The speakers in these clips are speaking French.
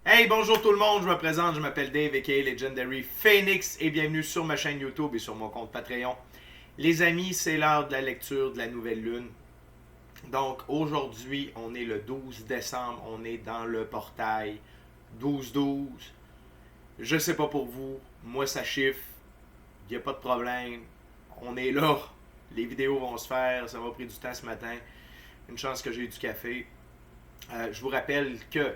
Hey, bonjour tout le monde, je me présente, je m'appelle Dave aka Legendary Phoenix et bienvenue sur ma chaîne YouTube et sur mon compte Patreon. Les amis, c'est l'heure de la lecture de la nouvelle lune. Donc aujourd'hui, on est le 12 décembre, on est dans le portail 12-12. Je sais pas pour vous, moi ça chiffre, il n'y a pas de problème. On est là, les vidéos vont se faire, ça m'a pris du temps ce matin. Une chance que j'ai eu du café. Je vous rappelle que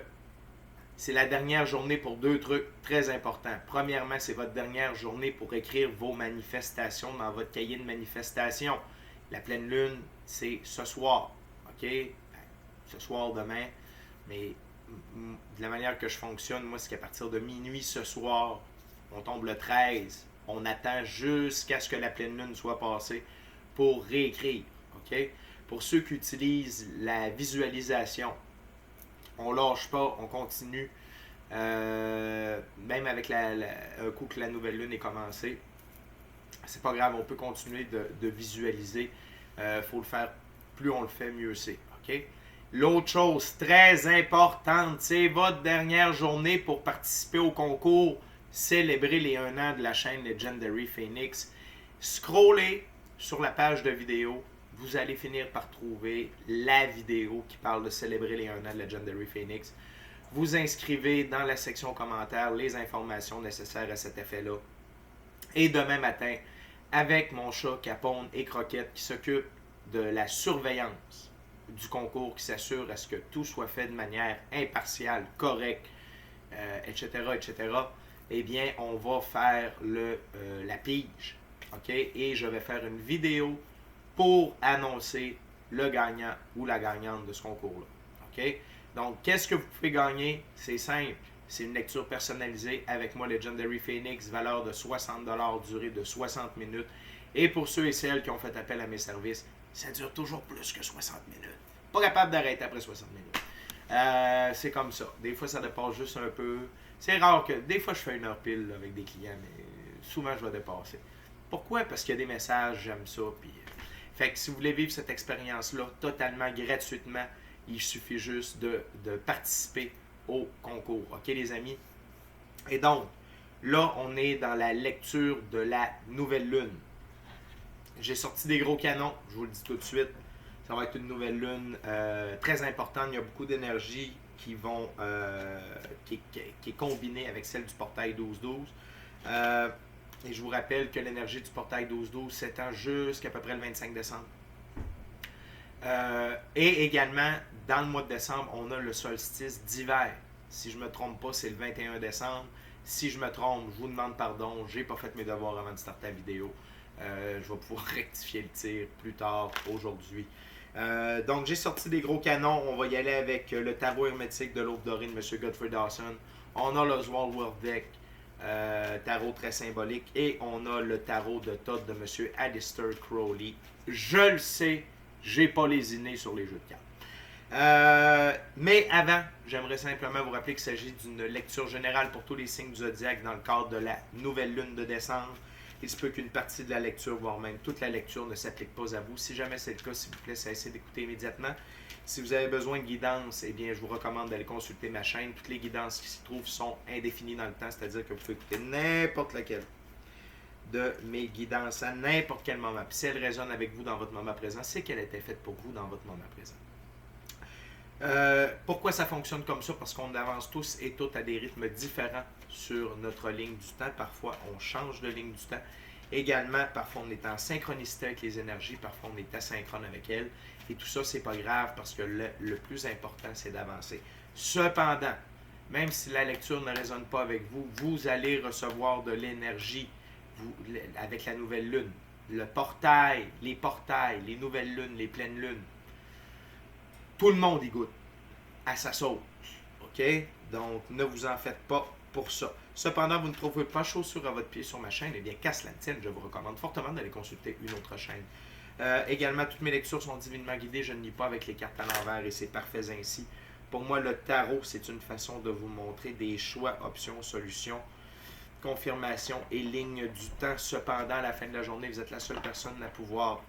c'est la dernière journée pour deux trucs très importants. Premièrement, c'est votre dernière journée pour écrire vos manifestations dans votre cahier de manifestation. La pleine lune, c'est ce soir. OK? Ce soir, demain. Mais de la manière que je fonctionne, moi, c'est qu'à partir de minuit ce soir, on tombe le 13. On attend jusqu'à ce que la pleine lune soit passée pour réécrire. OK? Pour ceux qui utilisent la visualisation, on lâche pas, on continue. Même avec un coup que la nouvelle lune est commencée, c'est pas grave, on peut continuer de visualiser. Faut le faire, plus on le fait, mieux c'est. OK? L'autre chose très importante, c'est votre dernière journée pour participer au concours, célébrer les 1 an de la chaîne Legendary Phoenix. Scrollez sur la page de vidéo, vous allez finir par trouver la vidéo qui parle de célébrer les 1 an de Legendary Phoenix. Vous inscrivez dans la section commentaires les informations nécessaires à cet effet-là. Et demain matin, avec mon chat Capone et Croquette qui s'occupe de la surveillance du concours, qui s'assure à ce que tout soit fait de manière impartiale, correcte, etc., etc., eh bien, on va faire la pige. OK? Et je vais faire une vidéo pour annoncer le gagnant ou la gagnante de ce concours-là. OK? Donc, qu'est-ce que vous pouvez gagner? C'est simple. C'est une lecture personnalisée avec moi, Legendary Phoenix, valeur de 60$, durée de 60 minutes. Et pour ceux et celles qui ont fait appel à mes services, ça dure toujours plus que 60 minutes. Pas capable d'arrêter après 60 minutes. C'est comme ça. Des fois, ça dépasse juste un peu. C'est rare que... Des fois, je fais 1 heure pile avec des clients, mais souvent, je vais dépasser. Pourquoi? Parce qu'il y a des messages, j'aime ça. Puis... Fait que si vous voulez vivre cette expérience-là totalement gratuitement, il suffit juste de participer au concours. OK, les amis? Et donc, là, on est dans la lecture de la nouvelle lune. J'ai sorti des gros canons, je vous le dis tout de suite. Ça va être une nouvelle lune très importante. Il y a beaucoup d'énergie qui est combinée avec celle du portail 12-12. Et je vous rappelle que l'énergie du portail 12-12 s'étend jusqu'à peu près le 25 décembre. Et également, dans le mois de décembre, on a le solstice d'hiver. Si je ne me trompe pas, c'est le 21 décembre. Si je me trompe, je vous demande pardon. Je n'ai pas fait mes devoirs avant de starter la vidéo. Je vais pouvoir rectifier le tir plus tard aujourd'hui. Donc, j'ai sorti des gros canons. On va y aller avec le tarot hermétique de l'Aube dorée de M. Godfrey Dawson. On a le Sword World Deck, tarot très symbolique. Et on a le tarot de Thoth de M. Aleister Crowley. Je le sais, j'ai pas lésiné sur les jeux de cartes. Mais avant, j'aimerais simplement vous rappeler qu'il s'agit d'une lecture générale pour tous les signes du zodiaque dans le cadre de la nouvelle lune de décembre. Il se peut qu'une partie de la lecture, voire même toute la lecture, ne s'applique pas à vous. Si jamais c'est le cas, s'il vous plaît, cessez d'écouter immédiatement. Si vous avez besoin de guidance, eh bien, je vous recommande d'aller consulter ma chaîne. Toutes les guidances qui s'y trouvent sont indéfinies dans le temps, c'est-à-dire que vous pouvez écouter n'importe laquelle de mes guidances à n'importe quel moment. Puis si elle résonne avec vous dans votre moment présent, c'est qu'elle a été faite pour vous dans votre moment présent. Pourquoi ça fonctionne comme ça? Parce qu'on avance tous et toutes à des rythmes différents sur notre ligne du temps. Parfois, on change de ligne du temps. Également, parfois, on est en synchronicité avec les énergies. Parfois, on est asynchrone avec elles. Et tout ça, c'est pas grave parce que le plus important, c'est d'avancer. Cependant, même si la lecture ne résonne pas avec vous, vous allez recevoir de l'énergie avec la nouvelle lune. Le portail, les nouvelles lunes, les pleines lunes. Tout le monde y goûte à sa sauce. OK? Donc, ne vous en faites pas pour ça. Cependant, vous ne trouvez pas chaussure à votre pied sur ma chaîne, eh bien, casse la tienne. Je vous recommande fortement d'aller consulter une autre chaîne. Également, toutes mes lectures sont divinement guidées. Je ne lis pas avec les cartes à l'envers et c'est parfait ainsi. Pour moi, le tarot, c'est une façon de vous montrer des choix, options, solutions, confirmations et lignes du temps. Cependant, à la fin de la journée, vous êtes la seule personne à pouvoir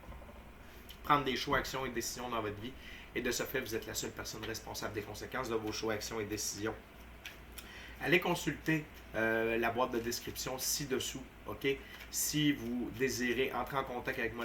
prendre des choix, actions et décisions dans votre vie. Et de ce fait, vous êtes la seule personne responsable des conséquences de vos choix, actions et décisions. allez consulter la boîte de description ci-dessous, OK? Si vous désirez entrer en contact avec moi,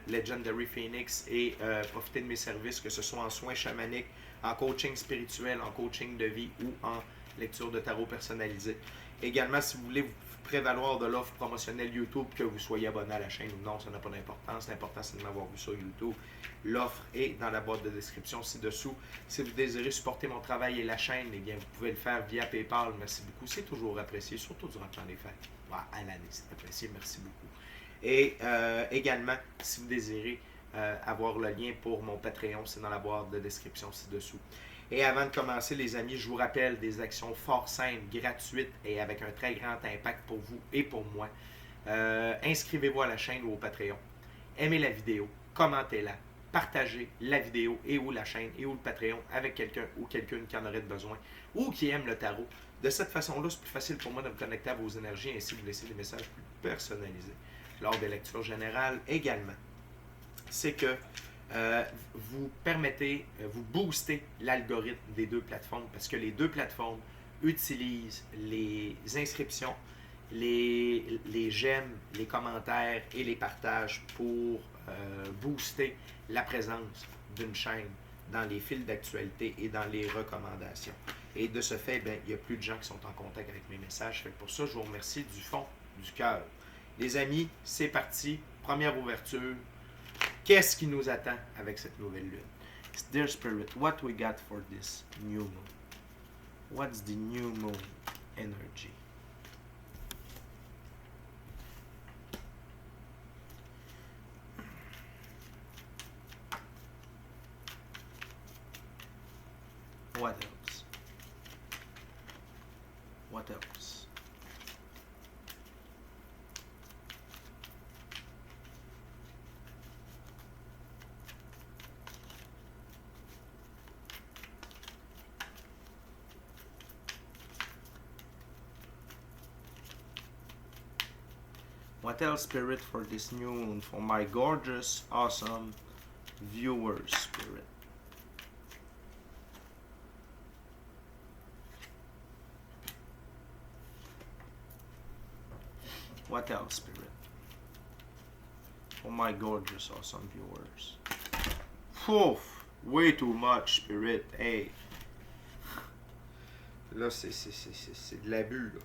Legendary Phoenix, et profiter de mes services, que ce soit en soins chamaniques, en coaching spirituel, en coaching de vie ou en lecture de tarot personnalisée. Également, si vous voulez vous prévaloir de l'offre promotionnelle YouTube, que vous soyez abonné à la chaîne ou non, ça n'a pas d'importance. L'important, c'est de m'avoir vu sur YouTube. L'offre est dans la boîte de description ci-dessous. Si vous désirez supporter mon travail et la chaîne, eh bien, vous pouvez le faire via PayPal. Merci beaucoup. C'est toujours apprécié, surtout durant le temps des fêtes. À l'année, c'est apprécié. Merci beaucoup. Et également, si vous désirez avoir le lien pour mon Patreon, c'est dans la boîte de description ci-dessous. Et avant de commencer, les amis, je vous rappelle des actions fort simples, gratuites et avec un très grand impact pour vous et pour moi. Inscrivez-vous à la chaîne ou au Patreon. Aimez la vidéo, commentez-la, partagez la vidéo et ou la chaîne et ou le Patreon avec quelqu'un ou quelqu'une qui en aurait besoin ou qui aime le tarot. De cette façon-là, c'est plus facile pour moi de me connecter à vos énergies et ainsi vous laisser des messages plus personnalisés. Lors des lectures générales également, c'est que vous permettez, vous boostez l'algorithme des deux plateformes parce que les deux plateformes utilisent les inscriptions, les j'aime, les commentaires et les partages pour booster la présence d'une chaîne dans les fils d'actualité et dans les recommandations. Et de ce fait, il y a plus de gens qui sont en contact avec mes messages. Pour ça, je vous remercie du fond du cœur. Les amis, c'est parti. Première ouverture. Qu'est-ce qui nous attend avec cette nouvelle lune? Dear Spirit, what we got for this new moon? What's the new moon energy? What else? What else? What else, Spirit, for this new moon, for my gorgeous, awesome viewers, Spirit? What else, Spirit? For my gorgeous, awesome viewers. Oof, way too much, Spirit. Hey. Là, c'est de l'abus, là.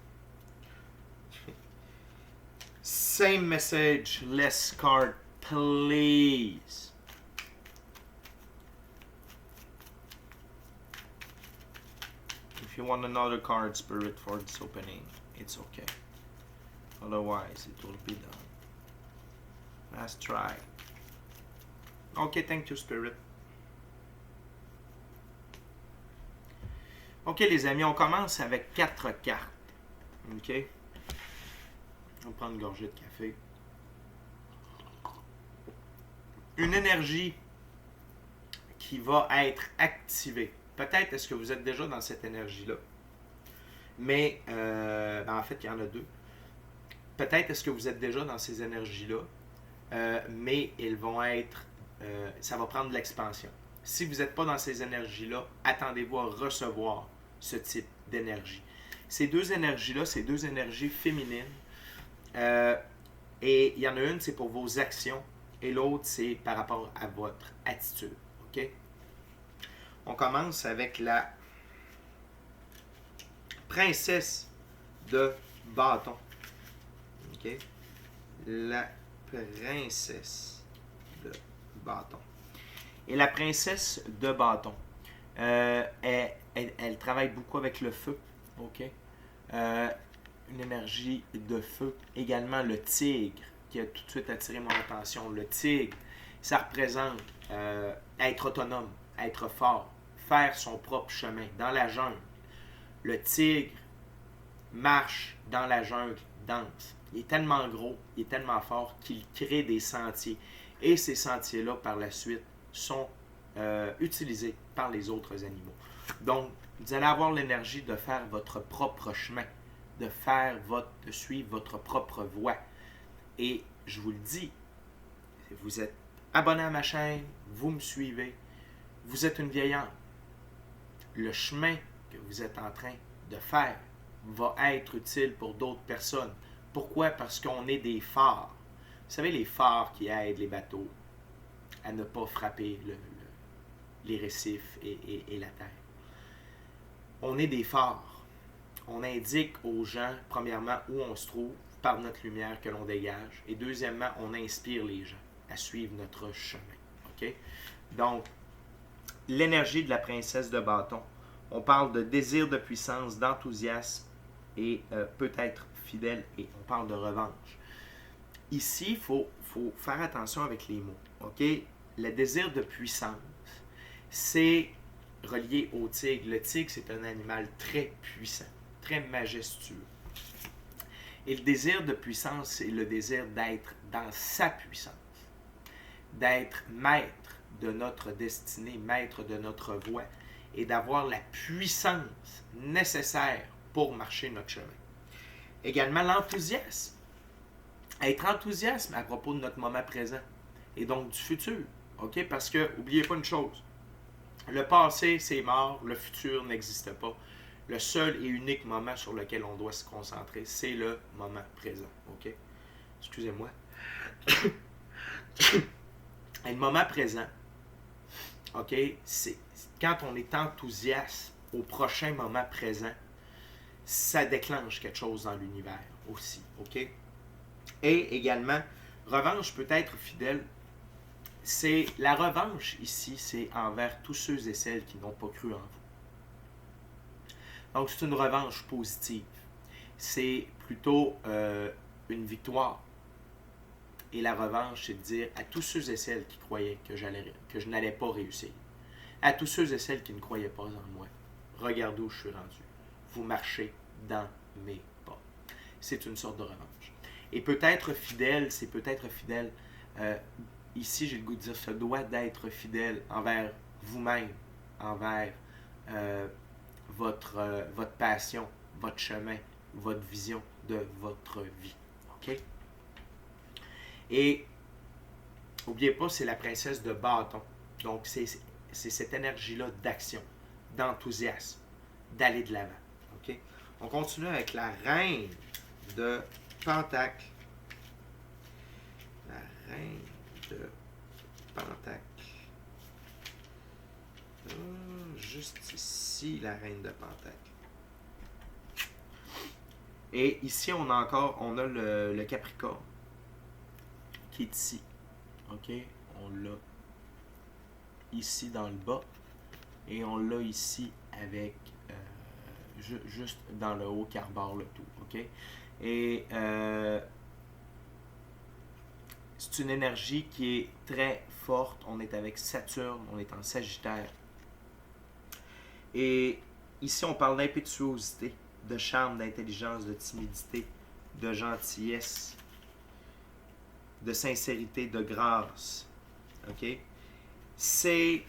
Same message, less card, please. If you want another card, Spirit, for this opening, it's okay. Otherwise, it will be done. Last try. Okay, thank you, Spirit. Ok, les amis, on commence avec 4 cartes. Ok? On va prendre une gorgée de café. Une énergie qui va être activée. Peut-être est-ce que vous êtes déjà dans cette énergie-là. Mais, en fait, il y en a deux. Peut-être est-ce que vous êtes déjà dans ces énergies-là, mais elles vont être... ça va prendre de l'expansion. Si vous n'êtes pas dans ces énergies-là, attendez-vous à recevoir ce type d'énergie. Ces deux énergies-là, c'est deux énergies féminines. Et il y en a une, c'est pour vos actions, et l'autre, c'est par rapport à votre attitude. OK? On commence avec la princesse de bâton. OK? La princesse de bâton. Et la princesse de bâton, elle travaille beaucoup avec le feu. OK? Une énergie de feu. Également le tigre, qui a tout de suite attiré mon attention. Le tigre, ça représente être autonome, être fort, faire son propre chemin dans la jungle. Le tigre marche dans la jungle, danse. Il est tellement gros, il est tellement fort qu'il crée des sentiers. Et ces sentiers-là, par la suite, sont utilisés par les autres animaux. Donc, vous allez avoir l'énergie de faire votre propre chemin, de suivre votre propre voie. Et je vous le dis, vous êtes abonné à ma chaîne, vous me suivez, vous êtes une vieille âme. Le chemin que vous êtes en train de faire va être utile pour d'autres personnes. Pourquoi? Parce qu'on est des phares. Vous savez, les phares qui aident les bateaux à ne pas frapper les récifs et la terre. On est des phares. On indique aux gens, premièrement, où on se trouve par notre lumière que l'on dégage. Et deuxièmement, on inspire les gens à suivre notre chemin. OK? Donc, l'énergie de la princesse de bâton. On parle de désir de puissance, d'enthousiasme et peut-être fidèle. Et on parle de revanche. Ici, il faut faire attention avec les mots. OK? Le désir de puissance, c'est relié au tigre. Le tigre, c'est un animal très puissant, très majestueux. Et le désir de puissance, c'est le désir d'être dans sa puissance, d'être maître de notre destinée, maître de notre voie, et d'avoir la puissance nécessaire pour marcher notre chemin. Également l'enthousiasme. Être enthousiaste à propos de notre moment présent et donc du futur. OK? Parce que, n'oubliez pas une chose, le passé, c'est mort, le futur n'existe pas. Le seul et unique moment sur lequel on doit se concentrer, c'est le moment présent. OK? Excusez-moi. Et le moment présent, OK, c'est quand on est enthousiaste au prochain moment présent, ça déclenche quelque chose dans l'univers aussi. OK? Et également, revanche peut être fidèle. C'est la revanche ici, c'est envers tous ceux et celles qui n'ont pas cru en vous. Donc, c'est une revanche positive. C'est plutôt une victoire. Et la revanche, c'est de dire à tous ceux et celles qui croyaient que je n'allais pas réussir, à tous ceux et celles qui ne croyaient pas en moi, regardez où je suis rendu. Vous marchez dans mes pas. C'est une sorte de revanche. Et peut-être fidèle, c'est peut-être fidèle. Ici, j'ai le goût de dire, ça doit d'être fidèle envers vous-même, envers votre passion, votre chemin, votre vision de votre vie. OK? Et n'oubliez pas, c'est la princesse de bâton. Donc, c'est cette énergie-là d'action, d'enthousiasme, d'aller de l'avant. OK? On continue avec la reine de Pentacle. La reine de Pentacle. Juste ici, la reine de Pentacle. Et ici, on a le Capricorne qui est ici. OK? On l'a ici dans le bas. Et on l'a ici avec juste dans le haut qui arbore le tout. OK? Et c'est une énergie qui est très forte. On est avec Saturne, on est en Sagittaire. Et ici, on parle d'impétuosité, de charme, d'intelligence, de timidité, de gentillesse, de sincérité, de grâce. OK? C'est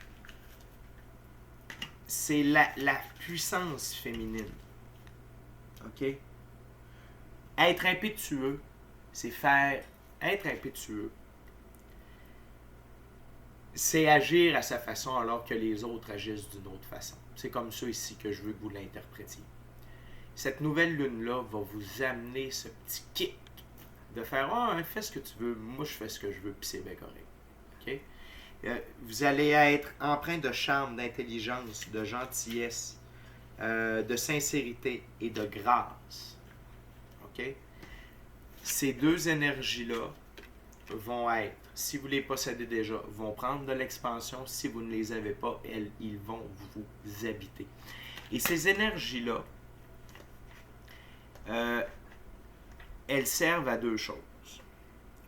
la puissance féminine. OK? Être impétueux, c'est faire... Être impétueux, c'est agir à sa façon alors que les autres agissent d'une autre façon. C'est comme ça ici que je veux que vous l'interprétiez. Cette nouvelle lune-là va vous amener ce petit kick de faire « Ah, fais ce que tu veux, moi je fais ce que je veux, puis c'est bien correct. » OK? Vous allez être empreint de charme, d'intelligence, de gentillesse, de sincérité et de grâce. OK? Ces deux énergies-là vont être, si vous les possédez déjà, vont prendre de l'expansion. Si vous ne les avez pas, ils vont vous habiter. Et ces énergies-là, elles servent à deux choses.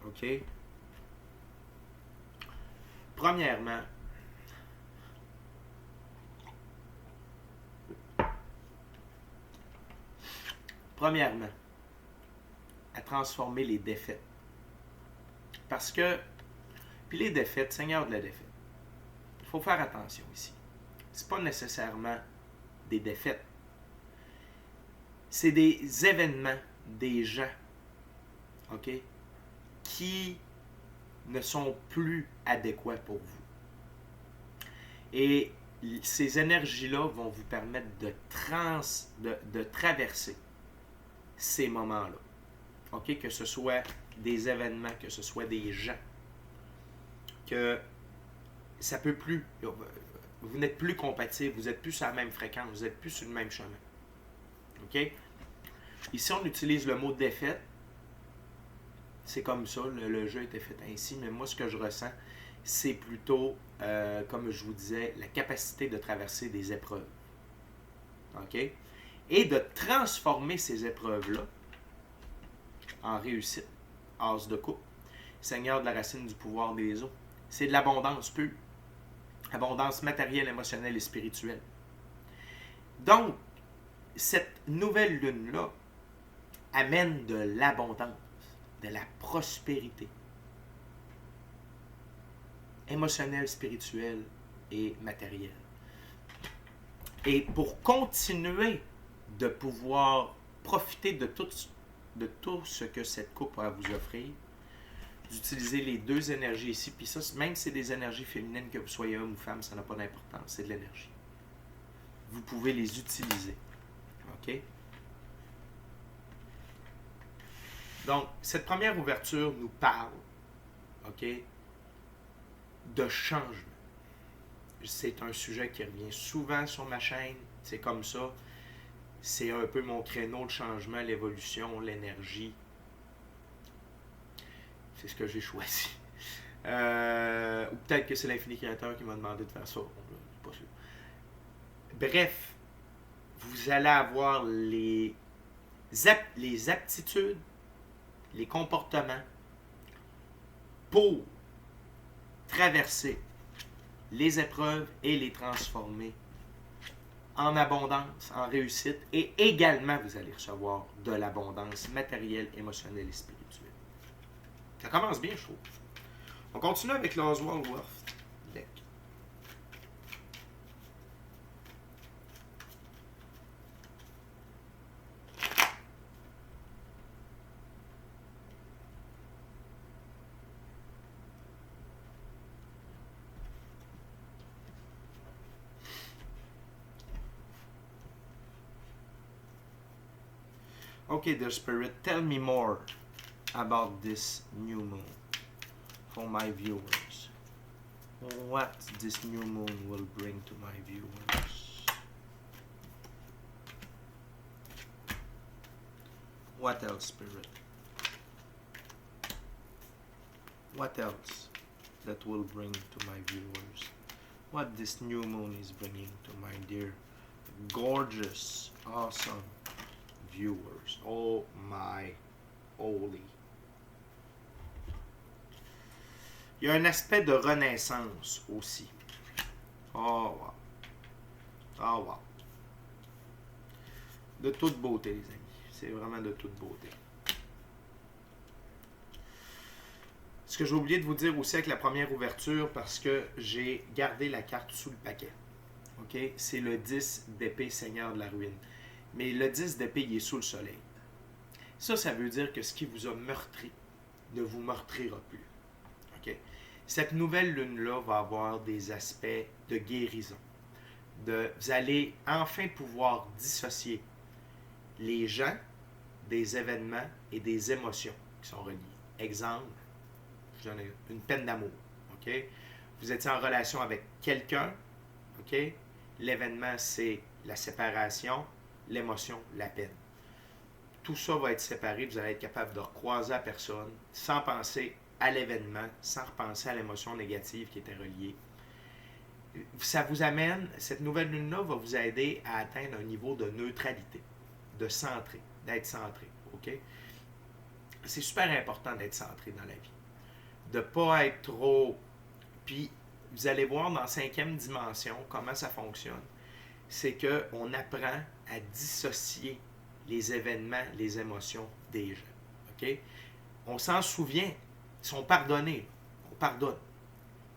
OK? Premièrement, à transformer les défaites. Parce que, puis les défaites, Seigneur de la défaite, il faut faire attention ici. C'est pas nécessairement des défaites. C'est des événements, des gens, OK, qui ne sont plus adéquats pour vous. Et ces énergies-là vont vous permettre de traverser ces moments-là. OK? Que ce soit des événements, que ce soit des gens. Que ça peut plus. Vous n'êtes plus compatibles, vous n'êtes plus sur la même fréquence, vous n'êtes plus sur le même chemin. OK? Ici, on utilise le mot défaite. C'est comme ça, le jeu a été fait ainsi, mais moi, ce que je ressens, c'est plutôt, comme je vous disais, la capacité de traverser des épreuves. OK? Et de transformer ces épreuves-là en réussite. As de coupe. Seigneur de la racine du pouvoir des eaux. C'est de l'abondance pure. Abondance matérielle, émotionnelle et spirituelle. Donc, cette nouvelle lune-là amène de l'abondance, de la prospérité. Émotionnelle, spirituelle et matérielle. Et pour continuer de pouvoir profiter de tout ce que cette coupe a à vous offrir, d'utiliser les deux énergies ici, puis ça, même si c'est des énergies féminines, que vous soyez homme ou femme, ça n'a pas d'importance, c'est de l'énergie. Vous pouvez les utiliser. OK? Donc, cette première ouverture nous parle, OK, de changement. C'est un sujet qui revient souvent sur ma chaîne, c'est comme ça. C'est un peu mon créneau, le changement, l'évolution, l'énergie. C'est ce que j'ai choisi. Ou peut-être que c'est l'infini créateur qui m'a demandé de faire ça. Pas sûr. Bref, vous allez avoir les aptitudes, les comportements pour traverser les épreuves et les transformer en abondance, en réussite, et également vous allez recevoir de l'abondance matérielle, émotionnelle et spirituelle. Ça commence bien, je trouve. On continue avec l'Oswald Worth deck. Okay, dear Spirit, tell me more about this new moon for my viewers. What this new moon will bring to my viewers. What else, Spirit? What else that will bring to my viewers? What this new moon is bringing to my dear, gorgeous, awesome viewers. Oh my holy. Il y a un aspect de renaissance aussi. Oh wow. Oh wow. De toute beauté, les amis. C'est vraiment de toute beauté. Ce que j'ai oublié de vous dire aussi avec la première ouverture, parce que j'ai gardé la carte sous le paquet. OK? C'est le 10 d'épée, Seigneur de la ruine. Mais le 10 d'épée, il est sous le soleil. Ça veut dire que ce qui vous a meurtri ne vous meurtrira plus. OK? Cette nouvelle lune-là va avoir des aspects de guérison. Vous allez enfin pouvoir dissocier les gens des événements et des émotions qui sont reliées. Exemple, je donne une peine d'amour. OK? Vous étiez en relation avec quelqu'un. OK? L'événement, c'est la séparation. L'émotion, la peine. Tout ça va être séparé. Vous allez être capable de recroiser la personne sans penser à l'événement, sans repenser à l'émotion négative qui était reliée. Ça vous amène, cette nouvelle lune-là va vous aider à atteindre un niveau de neutralité, de centré, d'être centré. OK? C'est super important d'être centré dans la vie. De ne pas être trop... Puis, vous allez voir dans 5e dimension comment ça fonctionne. C'est qu'on apprend à dissocier les événements, les émotions des gens. OK? On s'en souvient, ils sont pardonnés, on pardonne.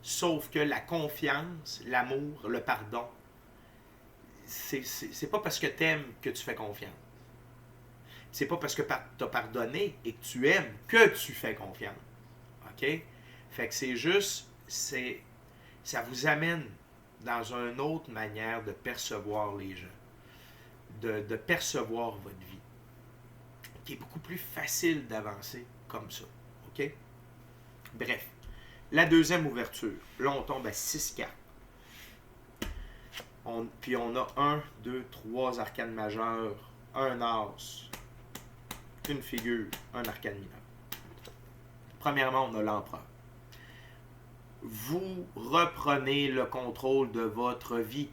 Sauf que la confiance, l'amour, le pardon, c'est pas parce que tu aimes que tu fais confiance. C'est pas parce que tu as pardonné et que tu aimes que tu fais confiance. OK? Fait que c'est juste, ça vous amène dans une autre manière de percevoir les gens, de percevoir votre vie. qui est beaucoup plus facile d'avancer comme ça. OK? Bref, la deuxième ouverture, là on tombe à 6 cartes. Puis on a 1, 2, 3 arcanes majeures, un as, une figure, un arcane mineur. Premièrement, on a l'empereur. Vous reprenez le contrôle de votre vie.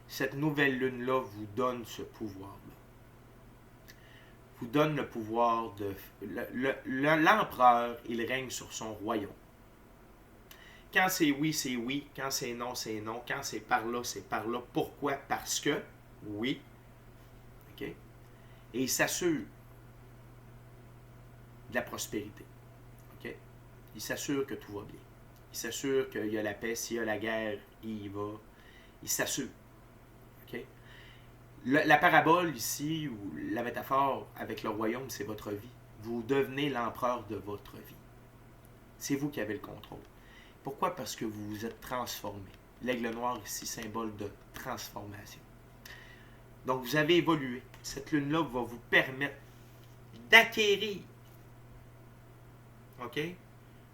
Cette nouvelle lune-là vous donne ce pouvoir-là. Vous donne le pouvoir de... L'empereur, il règne sur son royaume. Quand c'est oui, c'est oui. Quand c'est non, c'est non. Quand c'est par là, c'est par là. Pourquoi? Parce que, oui. OK? Et il s'assure de la prospérité. OK? Il s'assure que tout va bien. Il s'assure qu'il y a la paix. S'il y a la guerre, il y va. Il s'assure. OK? La parabole ici, ou la métaphore avec le royaume, c'est votre vie. Vous devenez l'empereur de votre vie. C'est vous qui avez le contrôle. Pourquoi? Parce que vous vous êtes transformé. L'aigle noir ici, symbole de transformation. Donc, vous avez évolué. Cette lune-là va vous permettre d'acquérir, OK?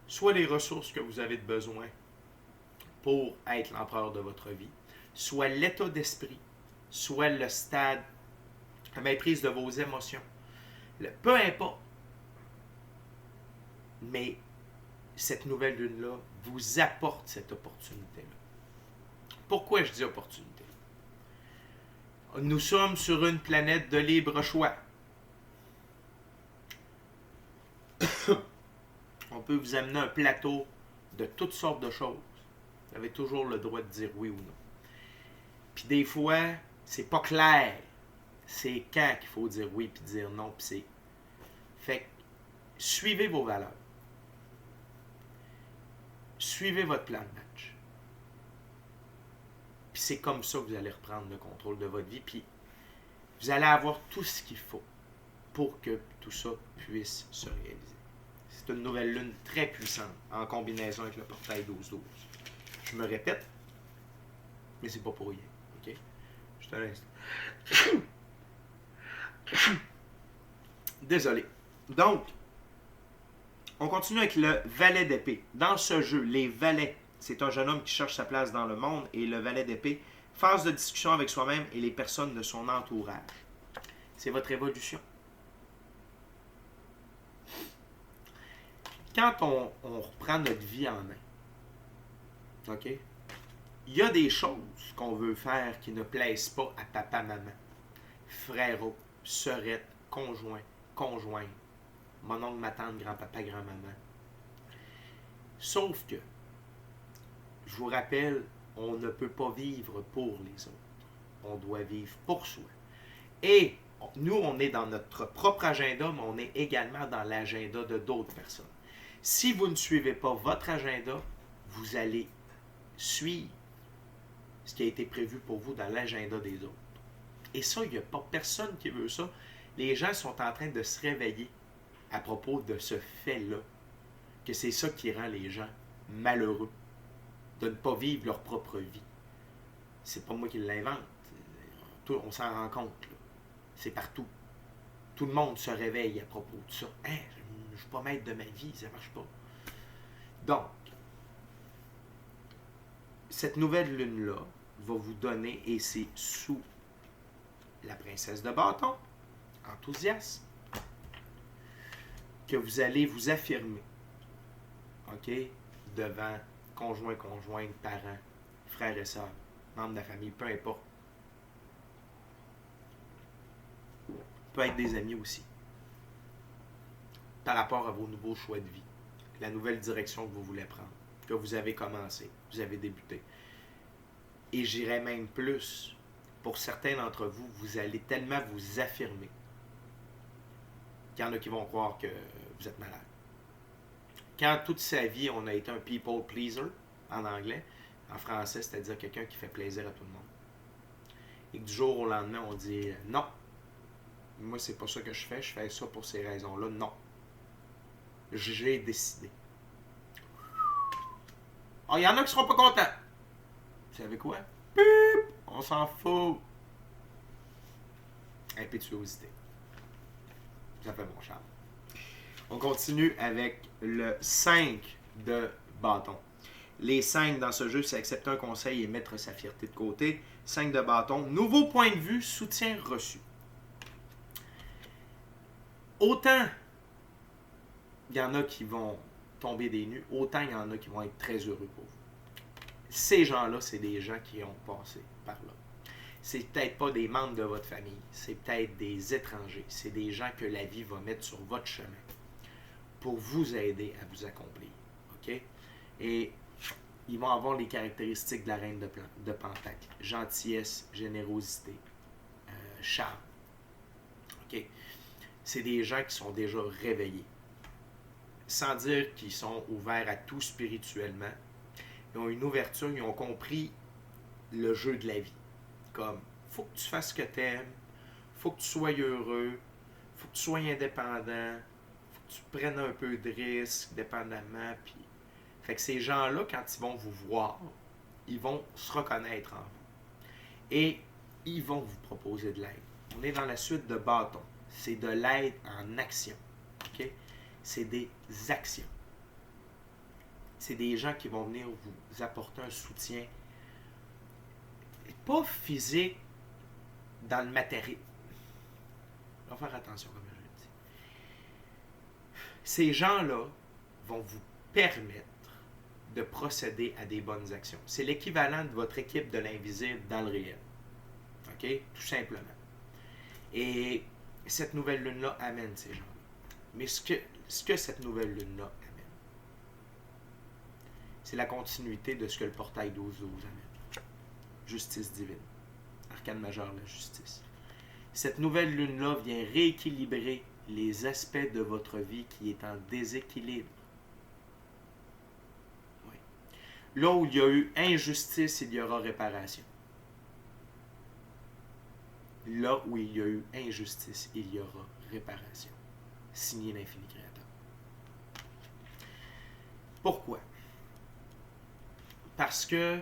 Soit les ressources que vous avez besoin pour être l'empereur de votre vie, soit l'état d'esprit, soit le stade, la maîtrise de vos émotions. Peu importe. Mais cette nouvelle lune-là vous apporte cette opportunité-là. Pourquoi je dis opportunité? Nous sommes sur une planète de libre choix. On peut vous amener un plateau de toutes sortes de choses. Vous avez toujours le droit de dire oui ou non. Puis des fois, c'est pas clair. C'est quand qu'il faut dire oui puis dire non. Puis c'est... Fait que, suivez vos valeurs. Suivez votre plan de match. Puis c'est comme ça que vous allez reprendre le contrôle de votre vie. Puis vous allez avoir tout ce qu'il faut pour que tout ça puisse se réaliser. C'est une nouvelle lune très puissante en combinaison avec le portail 12-12. Je me répète, mais c'est pas pour rien. OK? Juste un instant. Désolé. Donc, on continue avec le valet d'épée. Dans ce jeu, les valets, c'est un jeune homme qui cherche sa place dans le monde, et le valet d'épée, phase de discussion avec soi-même et les personnes de son entourage. C'est votre évolution. Quand on reprend notre vie en main, OK? Il y a des choses qu'on veut faire qui ne plaisent pas à papa, maman, frérot, sœurette, conjoint, conjointe, mon oncle, ma tante, grand-papa, grand-maman. Sauf que, je vous rappelle, on ne peut pas vivre pour les autres. On doit vivre pour soi. Et nous, on est dans notre propre agenda, mais on est également dans l'agenda de d'autres personnes. Si vous ne suivez pas votre agenda, vous allez suivre ce qui a été prévu pour vous dans l'agenda des autres. Et ça, il n'y a pas personne qui veut ça. Les gens sont en train de se réveiller à propos de ce fait-là, que c'est ça qui rend les gens malheureux, de ne pas vivre leur propre vie. C'est pas moi qui l'invente. On s'en rend compte. Là. C'est partout. Tout le monde se réveille à propos de ça. Hein, je ne suis pas maître de ma vie, ça ne marche pas. Donc, cette nouvelle lune-là va vous donner, et c'est sous la princesse de bâton, enthousiasme, que vous allez vous affirmer, OK, devant conjoint, conjointe, parents, frères et sœurs, membres de la famille, peu importe. Peut être des amis aussi. Par rapport à vos nouveaux choix de vie, la nouvelle direction que vous voulez prendre, que vous avez commencé, vous avez débuté. Et j'irais même plus, pour certains d'entre vous, vous allez tellement vous affirmer qu'il y en a qui vont croire que vous êtes malade. Quand toute sa vie, on a été un people pleaser, en anglais, en français, c'est-à-dire quelqu'un qui fait plaisir à tout le monde. Et que du jour au lendemain, on dit non. Moi, c'est pas ça que je fais ça pour ces raisons-là. Non. J'ai décidé. Oh, il y en a qui seront pas contents. Vous savez quoi? Pip! On s'en fout. Impétuosité. Ça fait mon charme. On continue avec le 5 de bâton. Les 5 dans ce jeu, c'est accepter un conseil et mettre sa fierté de côté. 5 de bâton. Nouveau point de vue, soutien reçu. Autant il y en a qui vont tomber des nues, autant il y en a qui vont être très heureux pour vous. Ces gens-là, c'est des gens qui ont passé par là. C'est peut-être pas des membres de votre famille, c'est peut-être des étrangers, c'est des gens que la vie va mettre sur votre chemin pour vous aider à vous accomplir. OK? Et ils vont avoir les caractéristiques de la reine de Pentacle. Gentillesse, générosité, charme. OK? C'est des gens qui sont déjà réveillés. Sans dire qu'ils sont ouverts à tout spirituellement. Ils ont une ouverture, ils ont compris le jeu de la vie. Comme, faut que tu fasses ce que tu aimes, faut que tu sois heureux, faut que tu sois indépendant, faut que tu prennes un peu de risques, dépendamment. Puis... Fait que ces gens-là, quand ils vont vous voir, ils vont se reconnaître en vous. Et ils vont vous proposer de l'aide. On est dans la suite de bâton. C'est de l'aide en action. OK? C'est des actions. C'est des gens qui vont venir vous apporter un soutien, pas physique, dans le matériel. On va faire attention, comme je le dis. Ces gens-là vont vous permettre de procéder à des bonnes actions. C'est l'équivalent de votre équipe de l'invisible dans le réel. OK? Tout simplement. Et cette nouvelle lune-là amène ces gens-là. Mais ce que cette nouvelle lune-là amène, c'est la continuité de ce que le portail 12-12 amène. Justice divine. Arcane majeur, la justice. Cette nouvelle lune-là vient rééquilibrer les aspects de votre vie qui est en déséquilibre. Oui. Là où il y a eu injustice, il y aura réparation. Là où il y a eu injustice, il y aura réparation. Signé l'Infini Créateur. Pourquoi? Parce que,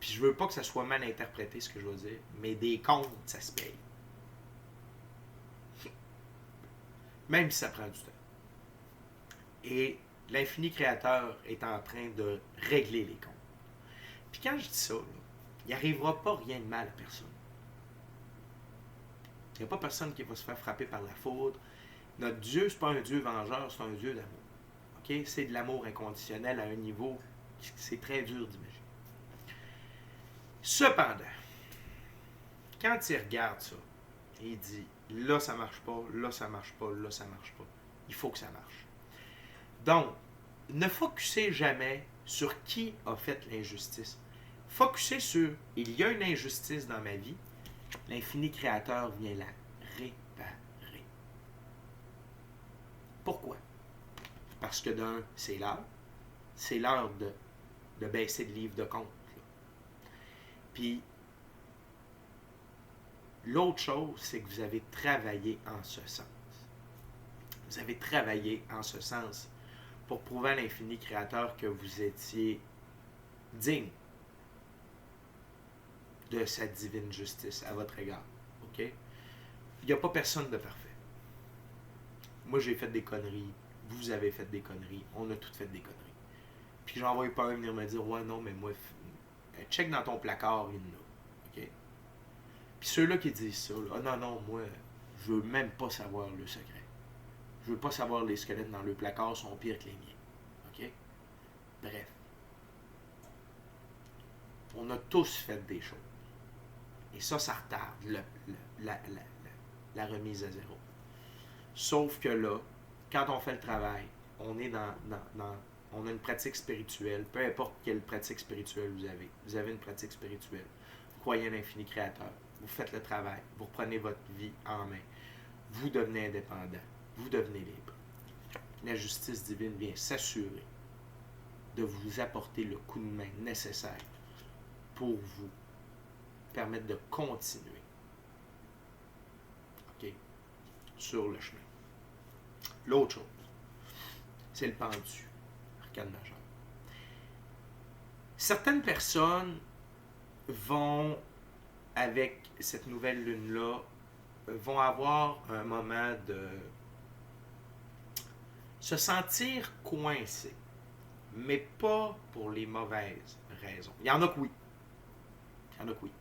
puis je veux pas que ça soit mal interprété ce que je veux dire, mais des comptes, ça se paye. Même si ça prend du temps. Et l'Infini Créateur est en train de régler les comptes. Puis quand je dis ça, là, il n'arrivera pas rien de mal à personne. Il n'y a pas personne qui va se faire frapper par la foudre. Notre Dieu, ce n'est pas un Dieu vengeur, c'est un Dieu d'amour. Okay? C'est de l'amour inconditionnel à un niveau qui c'est très dur d'imaginer. Cependant, quand il regarde ça, il dit là ça marche pas, là ça marche pas, là ça marche pas. Il faut que ça marche. Donc, ne focussez jamais sur qui a fait l'injustice. Focussez sur il y a une injustice dans ma vie, l'Infini Créateur vient la réparer. Pourquoi? Parce que d'un, c'est l'heure de baisser le livre de compte. Là. Puis, l'autre chose, c'est que vous avez travaillé en ce sens. Vous avez travaillé en ce sens pour prouver à l'Infini Créateur que vous étiez digne de sa divine justice à votre égard. OK? Il n'y a pas personne de parfait. Moi, j'ai fait des conneries. Vous avez fait des conneries. On a toutes fait des conneries. Puis j'en vois pas un venir me dire « Ouais, non, mais moi, check dans ton placard, il y en a. OK? » Puis ceux-là qui disent ça, « Ah non, non, moi, je veux même pas savoir le secret. Je veux pas savoir les squelettes dans le placard sont pires que les miens. OK? » Bref. On a tous fait des choses. Et ça retarde la remise à zéro. Sauf que là, quand on fait le travail, on est on a une pratique spirituelle, peu importe quelle pratique spirituelle vous avez une pratique spirituelle. Vous croyez à l'Infini Créateur, vous faites le travail, vous reprenez votre vie en main, vous devenez indépendant, vous devenez libre. La justice divine vient s'assurer de vous apporter le coup de main nécessaire pour vous permettre de continuer sur le chemin. L'autre chose, c'est le pendu, arcane majeur. Certaines personnes vont, avec cette nouvelle lune-là, vont avoir un moment de se sentir coincés, mais pas pour les mauvaises raisons. Il y en a que oui. Il y en a que oui.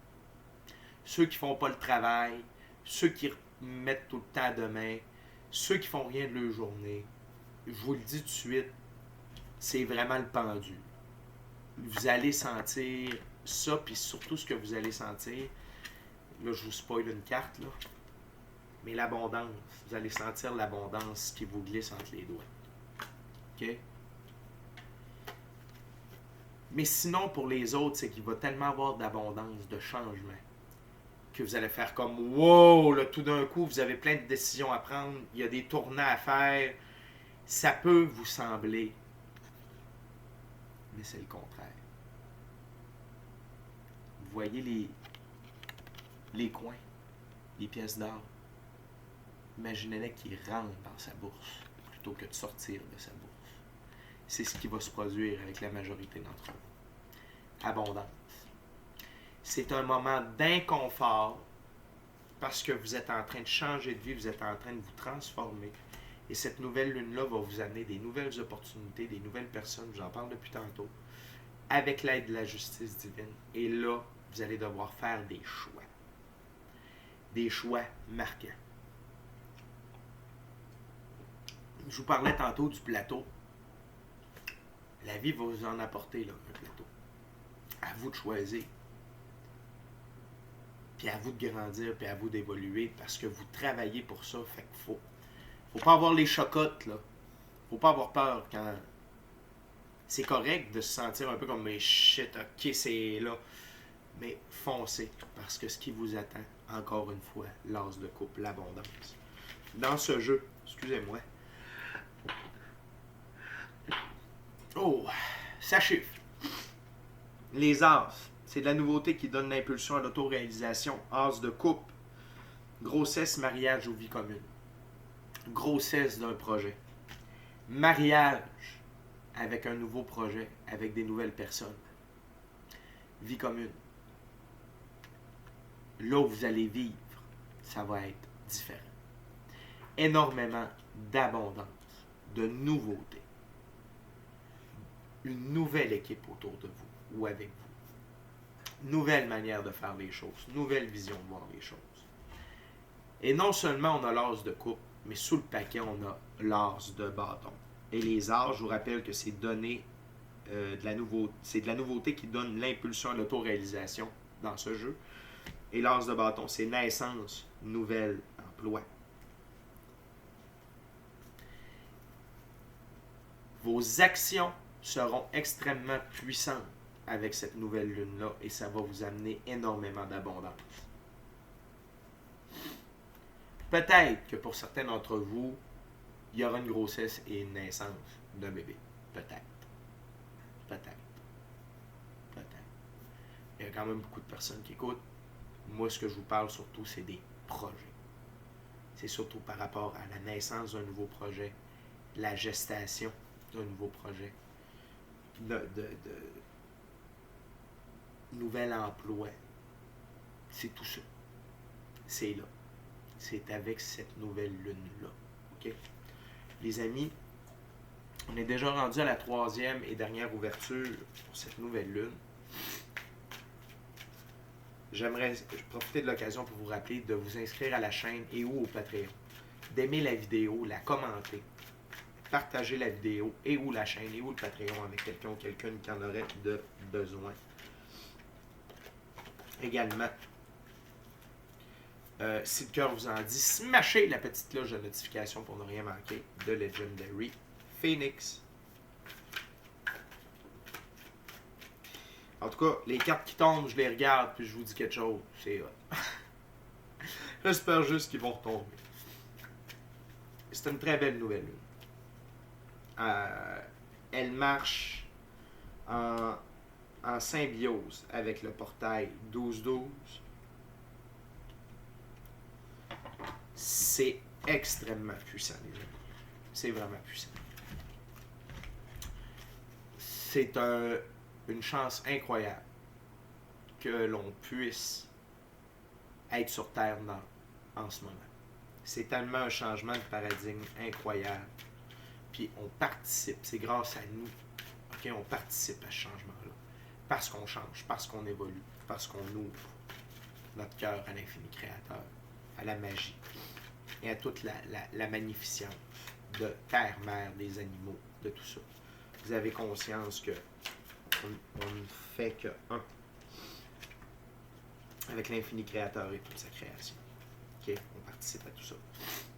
Ceux qui font pas le travail, ceux qui mettent tout le temps demain, ceux qui font rien de leur journée, je vous le dis tout de suite, c'est vraiment le pendu. Vous allez sentir ça, puis surtout ce que vous allez sentir, là je vous spoil une carte, là, mais l'abondance, vous allez sentir l'abondance qui vous glisse entre les doigts. OK? Mais sinon, pour les autres, c'est qu'il va tellement avoir d'abondance, de changement, que vous allez faire comme wow, là, tout d'un coup, vous avez plein de décisions à prendre, il y a des tournants à faire. Ça peut vous sembler, mais c'est le contraire. Vous voyez les coins, les pièces d'or. Imaginez-les qui rentrent dans sa bourse plutôt que de sortir de sa bourse. C'est ce qui va se produire avec la majorité d'entre eux. Abondance. C'est un moment d'inconfort parce que vous êtes en train de changer de vie, vous êtes en train de vous transformer. Et cette nouvelle lune-là va vous amener des nouvelles opportunités, des nouvelles personnes, j'en parle depuis tantôt, avec l'aide de la justice divine. Et là, vous allez devoir faire des choix. Des choix marquants. Je vous parlais tantôt du plateau. La vie va vous en apporter, là, un plateau. À vous de choisir. Puis à vous de grandir, puis à vous d'évoluer, parce que vous travaillez pour ça. Fait qu'il faut pas avoir les chocottes, là. Faut pas avoir peur quand... C'est correct de se sentir un peu comme, mais shit, ok, c'est là. Mais foncez, parce que ce qui vous attend, encore une fois, l'as de coupe, l'abondance. Dans ce jeu, excusez-moi. Oh, ça chiffre. Les as, c'est de la nouveauté qui donne l'impulsion à l'autoréalisation. As de coupe, grossesse, mariage ou vie commune. Grossesse d'un projet. Mariage avec un nouveau projet, avec des nouvelles personnes. Vie commune. Là où vous allez vivre, ça va être différent. Énormément d'abondance, de nouveautés. Une nouvelle équipe autour de vous ou avec vous. Nouvelle manière de faire les choses, nouvelle vision de voir les choses. Et non seulement on a l'as de coupe, mais sous le paquet, on a l'as de bâton. Et les as, je vous rappelle que c'est donné c'est de la nouveauté qui donne l'impulsion à l'autoréalisation dans ce jeu. Et l'as de bâton, c'est naissance, nouvel emploi. Vos actions seront extrêmement puissantes avec cette nouvelle lune-là et ça va vous amener énormément d'abondance. Peut-être que pour certains d'entre vous, il y aura une grossesse et une naissance d'un bébé. Peut-être. Peut-être. Peut-être. Il y a quand même beaucoup de personnes qui écoutent. Moi, ce que je vous parle surtout, c'est des projets. C'est surtout par rapport à la naissance d'un nouveau projet, la gestation d'un nouveau projet, de nouvel emploi. C'est tout ça. C'est là. C'est avec cette nouvelle lune-là. OK? Les amis, on est déjà rendu à la 3e et dernière ouverture pour cette nouvelle lune. J'aimerais profiter de l'occasion pour vous rappeler de vous inscrire à la chaîne et ou au Patreon. D'aimer la vidéo, la commenter, partager la vidéo et ou la chaîne et ou le Patreon avec quelqu'un ou quelqu'une qui en aurait de besoin. Également, si le cœur vous en dit, smashez la petite cloche de notification pour ne rien manquer de Legendary Phoenix. En tout cas, les cartes qui tombent, je les regarde puis je vous dis quelque chose. C'est hot. J'espère juste qu'ils vont retomber. C'est une très belle nouvelle. Elle marche en symbiose avec le portail 12-12. C'est extrêmement puissant, les amis. C'est vraiment puissant. C'est une chance incroyable que l'on puisse être sur Terre dans en ce moment. C'est tellement un changement de paradigme incroyable. Puis on participe, c'est grâce à nous. Okay? On participe à ce changement-là. Parce qu'on change, parce qu'on évolue, parce qu'on ouvre notre cœur à l'infini créateur, à la magie et à toute la magnificence de terre, mer, des animaux, de tout ça. Vous avez conscience que on ne fait que un avec l'infini créateur et toute sa création. Okay? On participe à tout ça.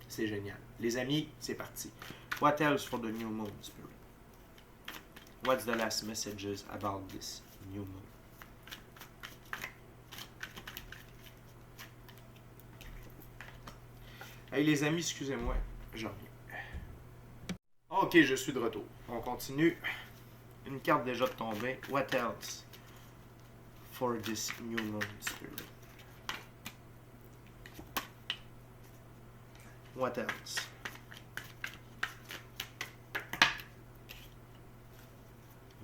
C'est génial. Les amis, c'est parti. What else for the new moon, Spirit? What's the last messages about this new moon? Hey les amis, excusez-moi, j'en reviens. Ok, je suis de retour. On continue. Une carte déjà de tomber. What else for this new moon, Spirit? What else?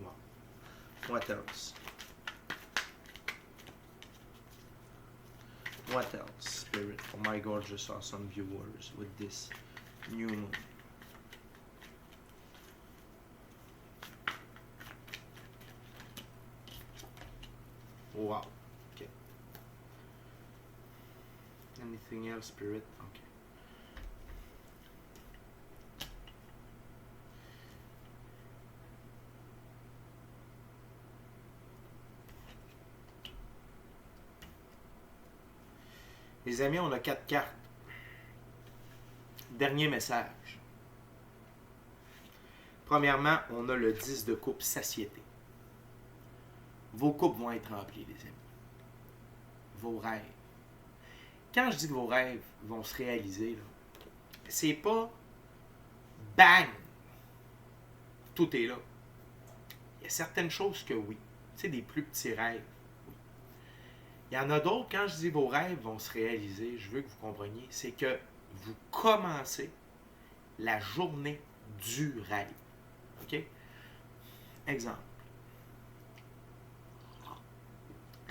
Wow. What else? What else, Spirit, for my gorgeous, awesome viewers with this new moon? Wow. Okay. Anything else, Spirit? Okay. Les amis, on a 4 cartes. Dernier message. Premièrement, on a le 10 de coupe satiété. Vos coupes vont être remplies, les amis. Vos rêves. Quand je dis que vos rêves vont se réaliser, c'est pas bang! Tout est là. Il y a certaines choses que oui. Tu sais, des plus petits rêves. Il y en a d'autres, quand je dis vos rêves vont se réaliser, je veux que vous compreniez, c'est que vous commencez la journée du rêve. OK? Exemple.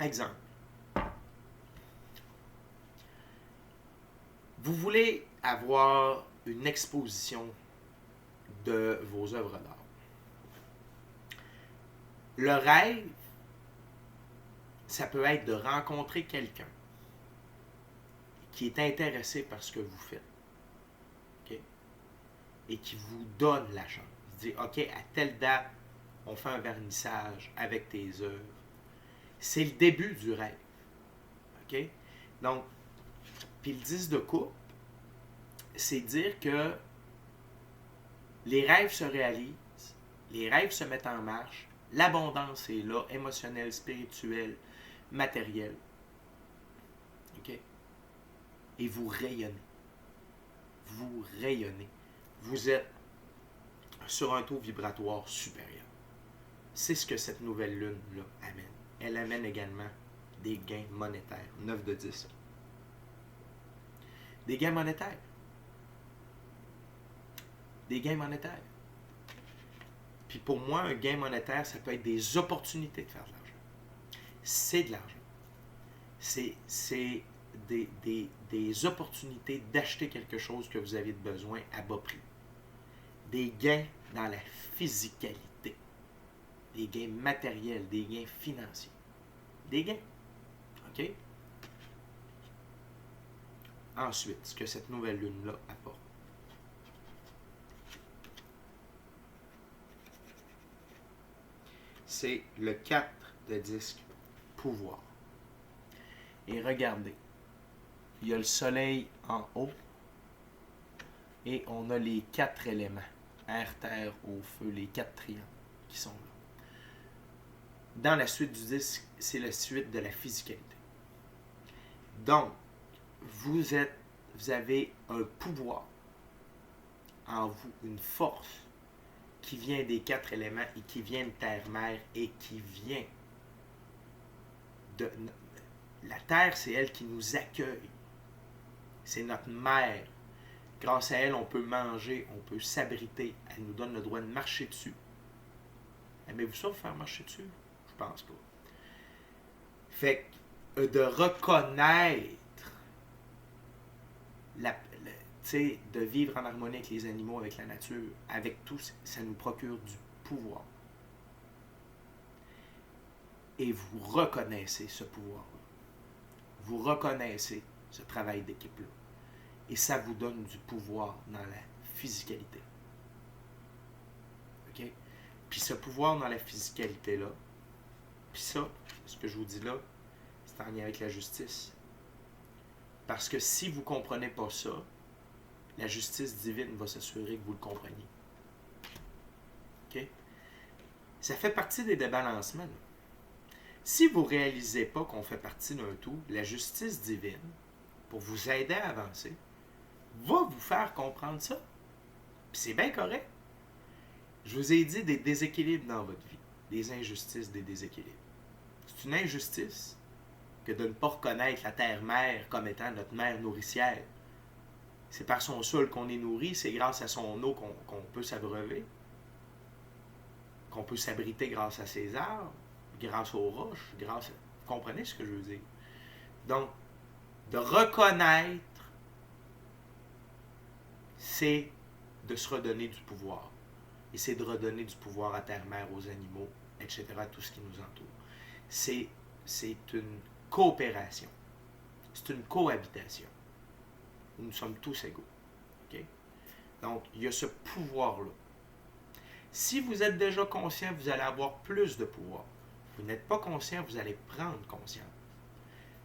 Exemple. Vous voulez avoir une exposition de vos œuvres d'art. Le rêve, ça peut être de rencontrer quelqu'un qui est intéressé par ce que vous faites. Okay? Et qui vous donne la chance. Dit, OK, à telle date, on fait un vernissage avec tes œuvres. C'est le début du rêve. OK? Donc, puis le 10 de coupe, c'est dire que les rêves se réalisent, les rêves se mettent en marche, l'abondance est là, émotionnelle, spirituelle, matérielle. OK? Et vous rayonnez. Vous rayonnez. Vous êtes sur un taux vibratoire supérieur. C'est ce que cette nouvelle lune-là amène. Elle amène également des gains monétaires. 9 de 10. Des gains monétaires. Des gains monétaires. Puis pour moi, un gain monétaire, ça peut être des opportunités de faire de l'argent. C'est de l'argent. C'est des opportunités d'acheter quelque chose que vous avez besoin à bas prix. Des gains dans la physicalité. Des gains matériels, des gains financiers. Des gains. OK? Ensuite, ce que cette nouvelle lune-là apporte. C'est le 4 de disque pouvoir. Et regardez, il y a le soleil en haut et on a les 4 éléments. Air, terre, eau, feu, les 4 triangles qui sont là. Dans la suite du disque, c'est la suite de la physicalité. Donc, vous avez un pouvoir en vous, une force qui vient des 4 éléments et qui vient de terre, mer et qui vient de... La terre, c'est elle qui nous accueille. C'est notre mère. Grâce à elle, on peut manger, on peut s'abriter. Elle nous donne le droit de marcher dessus. Aimez-vous ça, vous faire marcher dessus? Je pense pas. Fait que de reconnaître de vivre en harmonie avec les animaux, avec la nature, avec tout, ça nous procure du pouvoir. Et vous reconnaissez ce pouvoir-là. Vous reconnaissez ce travail d'équipe-là. Et ça vous donne du pouvoir dans la physicalité. OK? Puis ce pouvoir dans la physicalité-là, puis ça, ce que je vous dis là, c'est en lien avec la justice. Parce que si vous ne comprenez pas ça, la justice divine va s'assurer que vous le compreniez. OK? Ça fait partie des débalancements. Là. Si vous ne réalisez pas qu'on fait partie d'un tout, la justice divine, pour vous aider à avancer, va vous faire comprendre ça. Puis c'est bien correct. Je vous ai dit des déséquilibres dans votre vie, des injustices, des déséquilibres. C'est une injustice que de ne pas reconnaître la terre-mère comme étant notre mère nourricière. C'est par son sol qu'on est nourri, c'est grâce à son eau qu'on peut s'abreuver, qu'on peut s'abriter grâce à ses arbres, grâce aux roches, grâce à... Vous comprenez ce que je veux dire? Donc, de reconnaître, c'est de se redonner du pouvoir. Et c'est de redonner du pouvoir à terre-mère, aux animaux, etc., à tout ce qui nous entoure. C'est une coopération. C'est une cohabitation. Nous sommes tous égaux. Okay? Donc, il y a ce pouvoir-là. Si vous êtes déjà conscient, vous allez avoir plus de pouvoir. Vous n'êtes pas conscient, vous allez prendre conscience.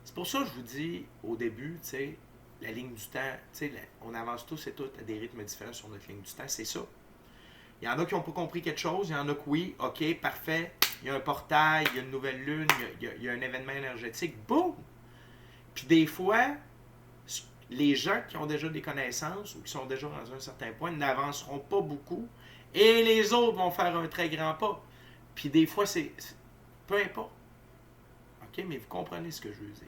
C'est pour ça que je vous dis au début, tu sais, la ligne du temps, tu sais, on avance tous et toutes à des rythmes différents sur notre ligne du temps, c'est ça. Il y en a qui n'ont pas compris quelque chose, il y en a qui oui, ok, parfait, il y a un portail, il y a une nouvelle lune, il y a un événement énergétique, boum! Puis des fois, les gens qui ont déjà des connaissances ou qui sont déjà dans un certain point n'avanceront pas beaucoup et les autres vont faire un très grand pas. Puis des fois, c'est peu importe. Ok, mais vous comprenez ce que je veux dire.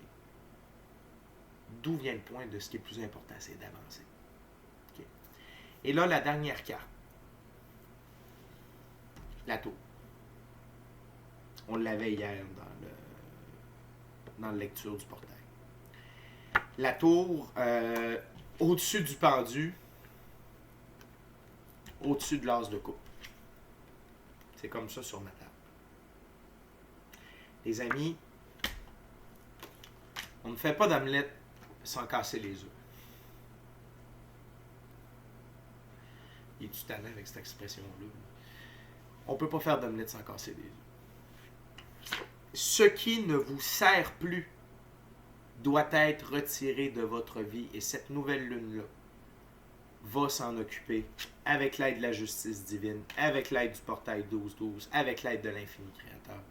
D'où vient le point de ce qui est plus important, c'est d'avancer. Okay. Et là, la dernière carte. La tour. On l'avait hier dans la lecture du portail. La tour, au-dessus du pendu, au-dessus de l'as de coupe. C'est comme ça sur ma table. Les amis, on ne fait pas d'omelette sans casser les œufs. Il est du talent avec cette expression-là. On ne peut pas faire d'omelette sans casser les œufs. Ce qui ne vous sert plus doit être retiré de votre vie et cette nouvelle lune-là va s'en occuper avec l'aide de la justice divine, avec l'aide du portail 12-12, avec l'aide de l'infini créateur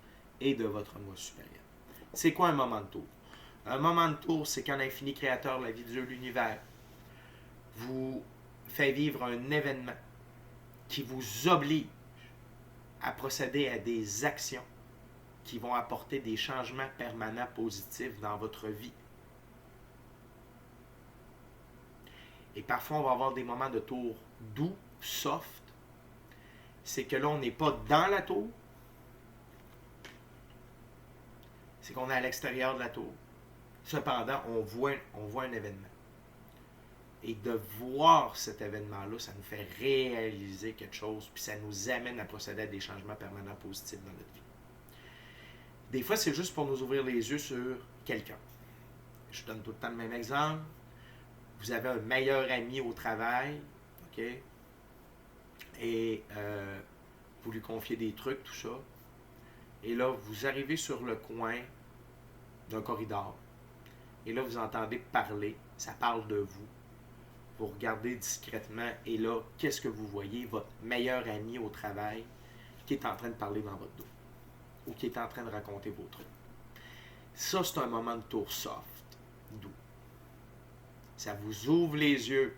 et de votre moi supérieur. C'est quoi un moment de tour? Un moment de tour, c'est quand l'infini créateur, la vie de Dieu, l'univers, vous fait vivre un événement qui vous oblige à procéder à des actions qui vont apporter des changements permanents positifs dans votre vie. Et parfois, on va avoir des moments de tour doux, soft. C'est que là, on n'est pas dans la tour. C'est qu'on est à l'extérieur de la tour. Cependant, on voit un événement. Et de voir cet événement-là, ça nous fait réaliser quelque chose, puis ça nous amène à procéder à des changements permanents positifs dans notre vie. Des fois, c'est juste pour nous ouvrir les yeux sur quelqu'un. Je donne tout le temps le même exemple. Vous avez un meilleur ami au travail, ok? Et vous lui confiez des trucs, tout ça. Et là, vous arrivez sur le coin d'un corridor. Et là, vous entendez parler. Ça parle de vous. Vous regardez discrètement. Et là, qu'est-ce que vous voyez? Votre meilleur ami au travail qui est en train de parler dans votre dos. Ou qui est en train de raconter vos trucs. Ça, c'est un moment de tour soft, doux. Ça vous ouvre les yeux.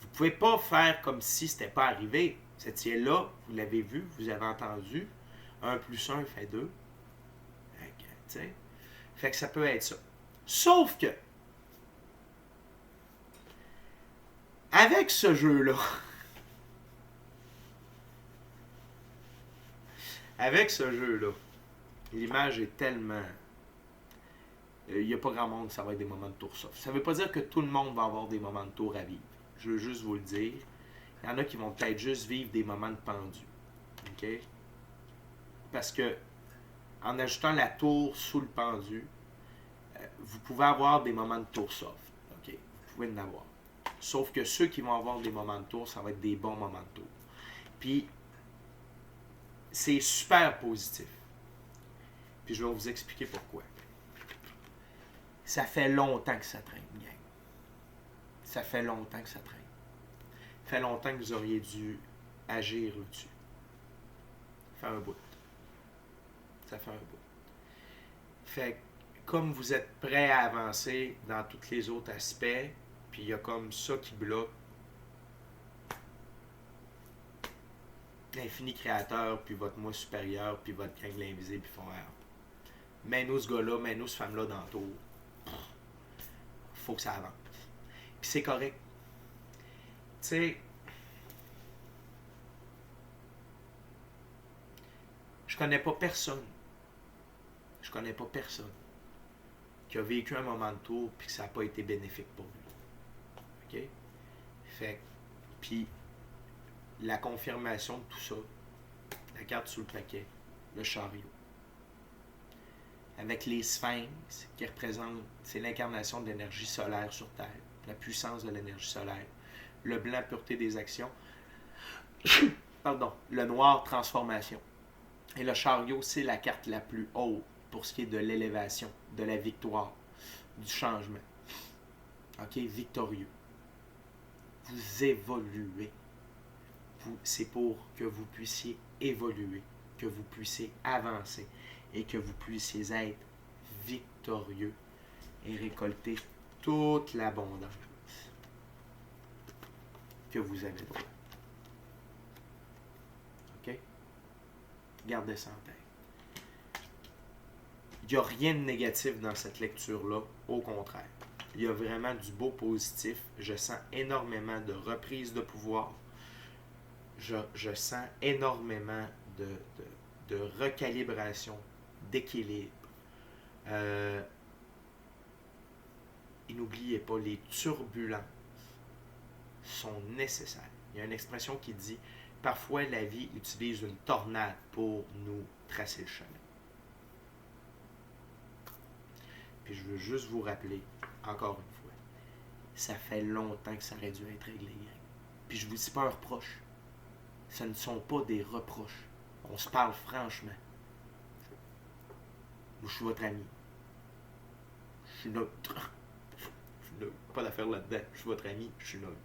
Vous ne pouvez pas faire comme si ce n'était pas arrivé. Vous étiez là, vous l'avez vu, vous avez entendu. 1 plus 1 fait 2. Fait que ça peut être ça. Sauf que, avec ce jeu-là, l'image est tellement il n'y a pas grand monde, ça va être des moments de tour soft. Ça ne veut pas dire que tout le monde va avoir des moments de tour à vivre. Je veux juste vous le dire. Il y en a qui vont peut-être juste vivre des moments de pendu. OK? Parce que en ajoutant la tour sous le pendu, vous pouvez avoir des moments de tour soft. OK? Vous pouvez en avoir. Sauf que ceux qui vont avoir des moments de tour, ça va être des bons moments de tour. Puis, c'est super positif. Puis, je vais vous expliquer pourquoi. Ça fait longtemps que ça traîne, gang. Ça fait longtemps que ça traîne. Ça fait longtemps que vous auriez dû agir là-dessus. Ça fait un bout. Ça fait un bout. Fait que, comme vous êtes prêt à avancer dans tous les autres aspects, puis il y a comme ça qui bloque, l'infini créateur, puis votre moi supérieur, puis votre gang l'invisible, puis font mets-nous ce gars-là, mets-nous cette femme-là dans le tour. Faut que ça avance. Puis c'est correct. Tu sais, je connais pas personne qui a vécu un moment de tour puis que ça n'a pas été bénéfique pour lui. OK? Fait puis la confirmation de tout ça, la carte sous le paquet, le chariot. Avec les sphinx qui représentent, c'est l'incarnation de l'énergie solaire sur Terre, la puissance de l'énergie solaire. Le blanc, pureté des actions. Pardon. Le noir, transformation. Et le chariot, c'est la carte la plus haute pour ce qui est de l'élévation, de la victoire, du changement. OK? Victorieux. Vous évoluez. C'est pour que vous puissiez évoluer, que vous puissiez avancer et que vous puissiez être victorieux et récolter toute l'abondance que vous avez droit. OK? Gardez ça en tête. Il n'y a rien de négatif dans cette lecture-là, au contraire. Il y a vraiment du beau positif. Je sens énormément de reprise de pouvoir. Je sens énormément de recalibration, d'équilibre. Et n'oubliez pas, les turbulences sont nécessaires. Il y a une expression qui dit « Parfois, la vie utilise une tornade pour nous tracer le chemin. » Puis je veux juste vous rappeler, encore une fois, ça fait longtemps que ça aurait dû être réglé. Puis je vous dis pas un reproche. Ce ne sont pas des reproches. On se parle franchement. Je suis votre ami. Je suis neutre. Pas d'affaire là-dedans. Je suis votre ami, je suis neutre.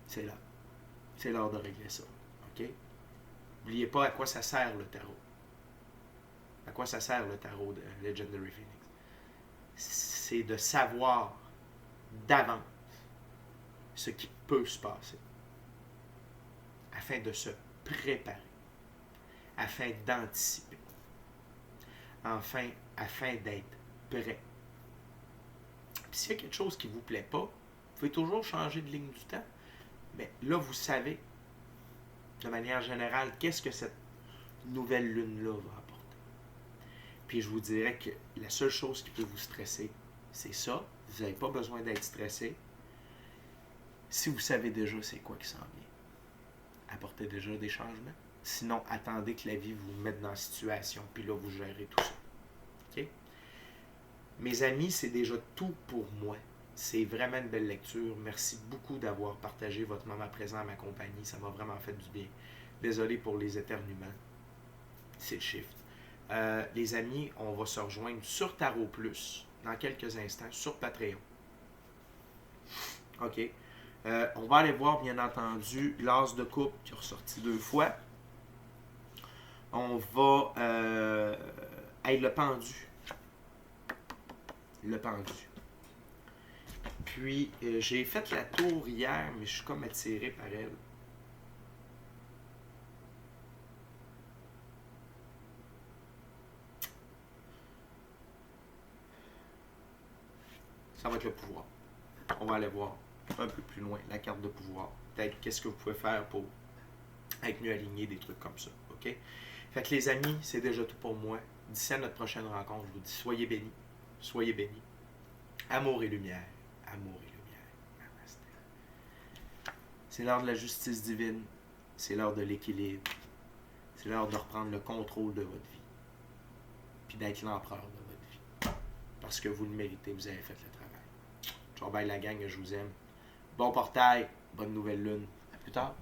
C'est là. C'est l'heure de régler ça. OK? N'oubliez pas à quoi ça sert le tarot. À quoi ça sert le tarot de Legendary Phoenix? C'est de savoir d'avance ce qui peut se passer afin de se préparer, afin d'anticiper, afin d'être prêt. Puis s'il y a quelque chose qui ne vous plaît pas, vous pouvez toujours changer de ligne du temps, mais là, vous savez, de manière générale, qu'est-ce que cette nouvelle lune-là va apporter. Puis je vous dirais que la seule chose qui peut vous stresser, c'est ça. Vous n'avez pas besoin d'être stressé. Si vous savez déjà c'est quoi qui s'en vient, apportez déjà des changements. Sinon, attendez que la vie vous mette dans la situation, puis là, vous gérez tout ça. OK? Mes amis, c'est déjà tout pour moi. C'est vraiment une belle lecture. Merci beaucoup d'avoir partagé votre moment présent à ma compagnie. Ça m'a vraiment fait du bien. Désolé pour les éternuements. C'est le shift. Les amis, on va se rejoindre sur Tarot Plus dans quelques instants sur Patreon. OK. On va aller voir, bien entendu, l'As de coupe qui est ressorti 2 fois. On va... le pendu. Le pendu. Puis, j'ai fait la tour hier, mais je suis comme attiré par elle. Ça va être le pouvoir. On va aller voir un peu plus loin la carte de pouvoir. Peut-être qu'est-ce que vous pouvez faire pour être mieux aligné, des trucs comme ça. OK? Fait que les amis, c'est déjà tout pour moi. d'ici à notre prochaine rencontre, je vous dis soyez bénis. Soyez bénis. Amour et lumière. Amour et lumière. Namasté. C'est l'heure de la justice divine. C'est l'heure de l'équilibre. C'est l'heure de reprendre le contrôle de votre vie. Puis d'être l'empereur de votre vie. Parce que vous le méritez, vous avez fait le travail. Ciao, bye la gang, je vous aime. Bon portail, bonne nouvelle lune. À plus tard.